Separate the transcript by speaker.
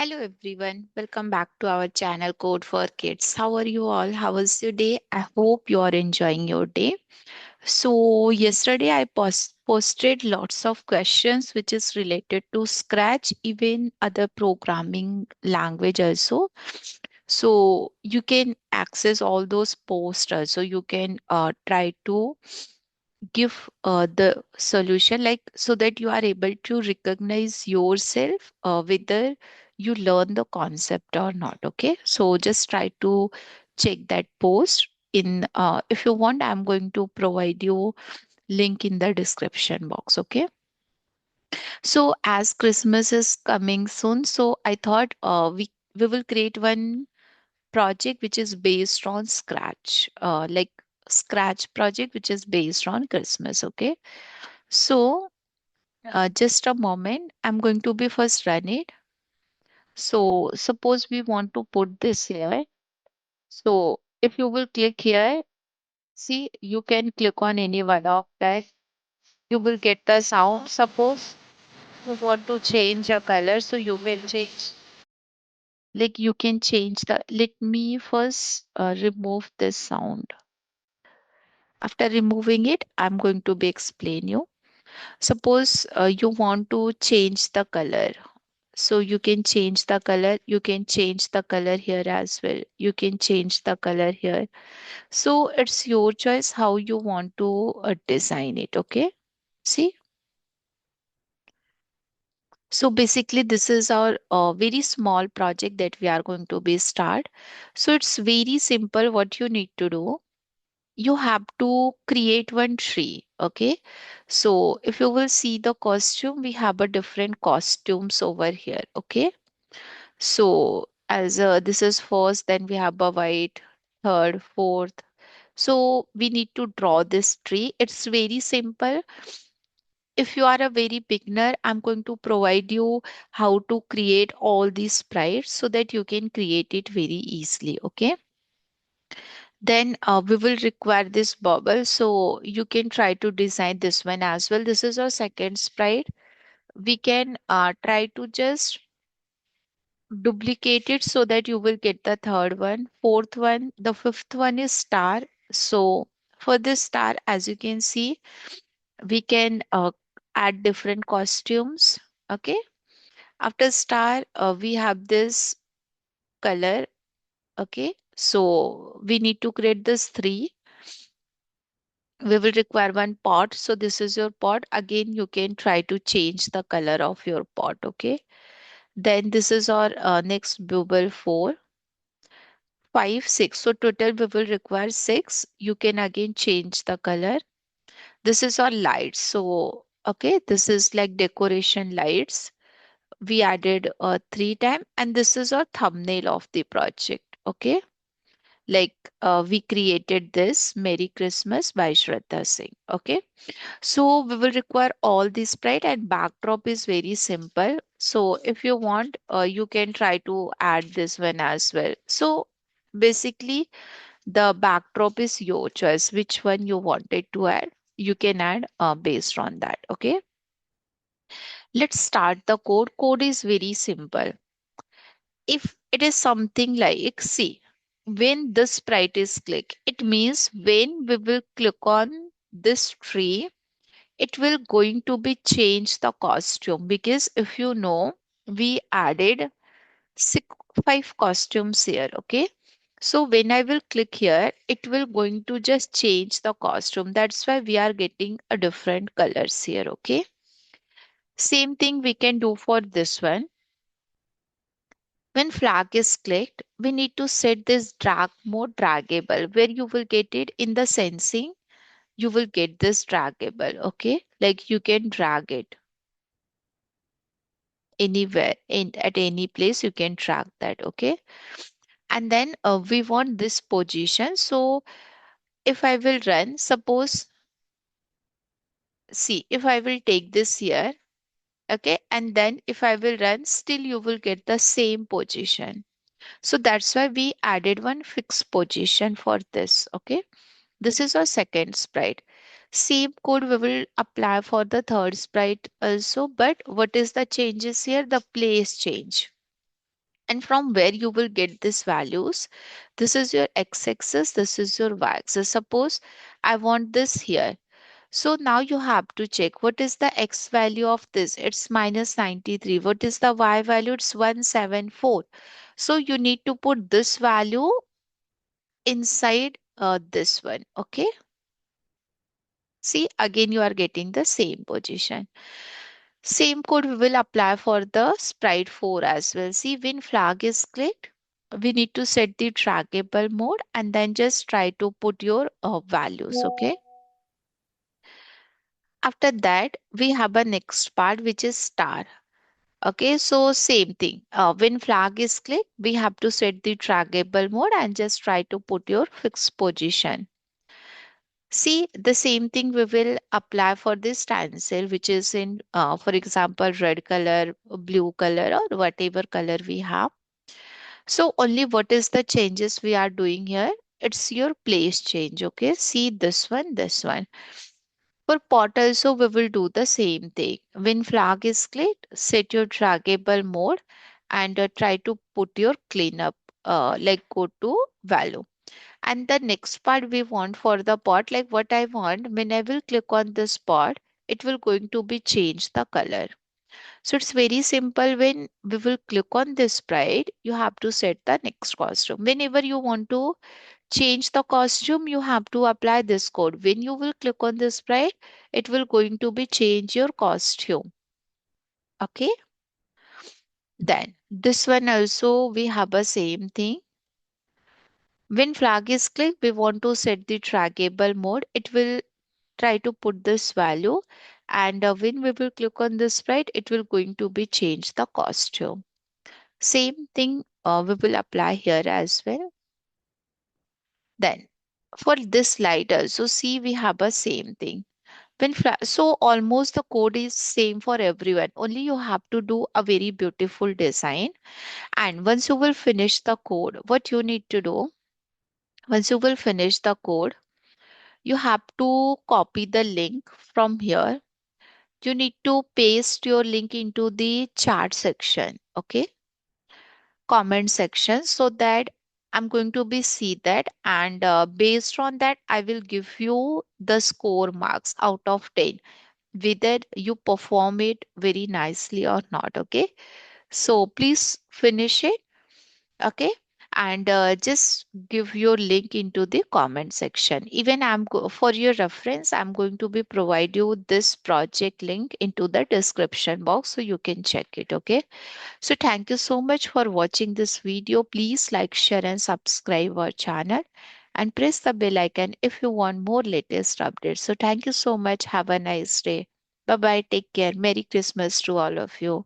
Speaker 1: Hello everyone, welcome back to our channel Code for Kids. How are you all? How was your day? I hope you are enjoying your day. So yesterday I posted lots of questions which is related to Scratch, even other programming language also. So you can access all those posts also. You can try to give the solution like so that you are able to recognize yourself whether you learn the concept or not. Okay, so just try to check that post in if you want, I'm going to provide you link in the description box. Okay, so as Christmas is coming soon, so I thought we will create one project which is based on Scratch, like Scratch project which is based on Christmas. Okay, so just a moment, I'm going to be first run it. So suppose we want to put this here. So if you will click here, see you can click on any one of that. You will get the sound. Suppose you want to change a color, so you will change. Like you can change the. Let me first remove this sound. After removing it, I'm going to be explain you. Suppose you want to change the color. So you can change the color. You can change the color here as well. You can change the color here. So it's your choice how you want to design it. Okay. See. So basically this is our very small project that we are going to be start. So it's very simple what you need to do. You have to create one tree. Okay. So if you will see the costume, we have a different costumes over here. Okay. So as this is first, then we have a white, third, fourth. So we need to draw this tree. It's very simple. If you are a very beginner, I'm going to provide you how to create all these sprites so that you can create it very easily. Okay. Then we will require this bubble. So you can try to design this one as well. This is our second sprite. We can try to just duplicate it so that you will get the third one, fourth one. The fifth one is star. So for this star, as you can see, we can add different costumes. Okay. After star, we have this color. Okay. So we need to create this three. We will require one pot. So this is your pot. Again, you can try to change the color of your pot. Okay. Then this is our next bubble four. Five, six. So total we will require six. You can again change the color. This is our lights. So, okay, this is like decoration lights. We added three time, and this is our thumbnail of the project. Okay. Like we created this Merry Christmas by Shraddha Singh. Okay. So we will require all this sprite and backdrop is very simple. So if you want, you can try to add this one as well. So basically, the backdrop is your choice, which one you wanted to add. You can add based on that. Okay. Let's start the code. Code is very simple. If it is something like, see, when this sprite is click, it means when we will click on this tree, it will going to be change the costume because if you know, we added six, five costumes here. Okay. So when I will click here, it will going to just change the costume. That's why we are getting a different colors here. Okay. Same thing we can do for this one. When flag is clicked, we need to set this drag mode draggable where you will get it in the sensing. You will get this draggable. Okay. Like you can drag it anywhere in at any place you can track that. Okay. And then we want this position. So if I will run, suppose, see, if I will take this here, okay, and then if I will run, still you will get the same position. So that's why we added one fixed position for this. Okay. This is our second sprite. Same code we will apply for the third sprite also, but what is the changes here? The place change. And from where you will get these values, this is your x-axis, this is your y-axis. Suppose I want this here. So now you have to check what is the x value of this. It's minus 93. What is the y value? It's 174. So you need to put this value inside this one. Okay. See, again, you are getting the same position. Same code we will apply for the sprite 4 as well. See, when flag is clicked, we need to set the trackable mode and then just try to put your values. Okay. After that, we have a next part which is star. Okay, so same thing. When flag is clicked, we have to set the trackable mode and just try to put your fixed position. See, the same thing we will apply for this stencil, which is in, for example, red color, blue color, or whatever color we have. So only what is the changes we are doing here? It's your place change. Okay, see this one, this one. For pot also, we will do the same thing. When flag is clicked, set your trackable mode and try to put your cleanup, like go to value. And the next part we want for the pot, like what I want, when I will click on this pot, it will going to be change the color. So it's very simple. When we will click on this sprite, you have to set the next costume. Whenever you want to change the costume, you have to apply this code. When you will click on this sprite, it will going to be change your costume. Okay. Then this one also we have a same thing. When flag is clicked, we want to set the trackable mode. It will try to put this value, and when we will click on this sprite, it will going to be change the costume. Same thing we will apply here as well. Then for this light also, see, we have a same thing. So almost the code is same for everyone. Only you have to do a very beautiful design. And once you will finish the code, what you need to do, once you will finish the code, you have to copy the link from here. You need to paste your link into the chat section. Okay, comment section, so that I'm going to be see that, and based on that I will give you the score marks out of 10, whether you perform it very nicely or not. Okay, so please finish it. Okay, and just give your link into the comment section. Even for your reference, I'm going to be provide you this project link into the description box so you can check it. Okay, so thank you so much for watching this video. Please like, share and subscribe our channel and press the bell icon if you want more latest updates. So thank you so much. Have a nice day. Bye bye. Take care. Merry Christmas to all of you.